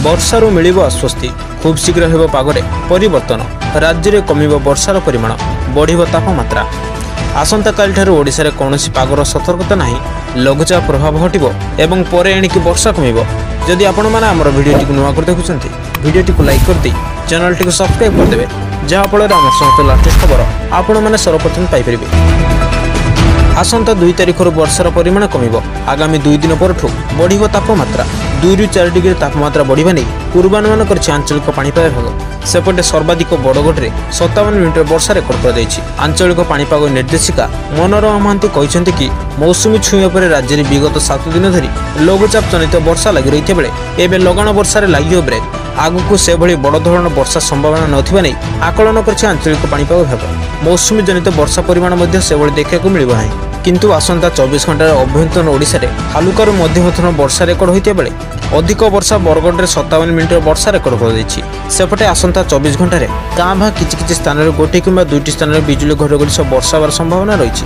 ବର୍ଷାରୁ ମିଳିବ ଆଶ୍ୱସ୍ତି। ଖୁବ୍ ଶୀଘ୍ର ହେବ ପାଗରେ ପରିବର୍ତ୍ତନ। ରାଜ୍ୟରେ କମିବ ବର୍ଷାର ପରିମାଣ, ବଢ଼ିବ ତାପମାତ୍ରା। ଆସନ୍ତାକାଲିଠାରୁ ଓଡ଼ିଶାରେ କୌଣସି ପାଗର ସତର୍କତା ନାହିଁ। ଲଘୁଚାପ ପ୍ରଭାବ ହଟିବ ଏବଂ ପରେ ଏଣିକି ବର୍ଷା କମିବ। ଯଦି ଆପଣମାନେ ଆମର ଭିଡ଼ିଓଟିକୁ ନୂଆ କରି ଦେଖୁଛନ୍ତି, ଭିଡ଼ିଓଟିକୁ ଲାଇକ୍ କରିଦେଇ ଚ୍ୟାନେଲଟିକୁ ସବସ୍କ୍ରାଇବ୍ କରିଦେବେ, ଯାହାଫଳରେ ଆମର ସମସ୍ତ ଲାଟେଷ୍ଟ ଖବର ଆପଣମାନେ ସର୍ବପ୍ରଥମେ ପାଇପାରିବେ। ଆସନ୍ତା 2 ତାରିଖରୁ ବର୍ଷାର ପରିମାଣ କମିବ। ଆଗାମୀ 2 ଦିନ ପରଠୁ ବଢ଼ିବ ତାପମାତ୍ରା। 2 ରୁ 4 ଡିଗ୍ରୀ ତାପମାତ୍ରା ବଢ଼ିବା ନେଇ ପୂର୍ବାନୁମାନ କରିଛି ଆଞ୍ଚଳିକ ପାଣିପାଗ ବିଭାଗ। ସେପଟେ ସର୍ବାଧିକ ବଡ଼ଗଡ଼ରେ 57 ମିନିଟର ବର୍ଷା ରେକର୍ଡ କରାଯାଇଛି। ଆଞ୍ଚଳିକ ପାଣିପାଗ ନିର୍ଦ୍ଦେଶିକା ମନୋରମା ମହାନ୍ତି କହିଛନ୍ତି କି ମୌସୁମୀ ଛୁଇଁବା ପରେ ରାଜ୍ୟରେ ବିଗତ 7 ଦିନ ଧରି ଲଘୁଚାପ ଜନିତ ବର୍ଷା ଲାଗି ରହିଥିବା ବେଳେ ଏବେ ଲଗାଣ ବର୍ଷାରେ ଲାଗିବ ବ୍ରେକ୍। ଆଗକୁ ସେଭଳି ବଡ଼ ଧରଣର ବର୍ଷା ସମ୍ଭାବନା ନଥିବା ନେଇ ଆକଳନ କରିଛି ଆଞ୍ଚଳିକ ପାଣିପାଗ ବିଭାଗ। ମୌସୁମୀ ଜନିତ ବର୍ଷା ପରିମାଣ ମଧ୍ୟ ସେଭଳି ଦେଖିବାକୁ ମିଳିବ ନାହିଁ। କିନ୍ତୁ ଆସନ୍ତା 24 ଘଣ୍ଟାରେ ଅଭ୍ୟନ୍ତରୀଣ ଓଡ଼ିଶାରେ ହାଲୁକାରୁ ମଧ୍ୟମ ଧରଣର ବର୍ଷା ରେକର୍ଡ ହୋଇଥିବା ବେଳେ ଅଧିକ ବର୍ଷା ବରଗଡ଼ରେ 57 ମିନିଟର ବର୍ଷା ରେକର୍ଡ କରାଯାଇଛି। ସେପଟେ ଆସନ୍ତା 24 ଘଣ୍ଟାରେ କାଁ ଭାଁ କିଛି ସ୍ଥାନରେ 1 କିମ୍ବା 2ଟି ସ୍ଥାନରେ ବିଜୁଳି ଘଡ଼ଘଡ଼ି ସହ ବର୍ଷା ହେବାର ସମ୍ଭାବନା ରହିଛି।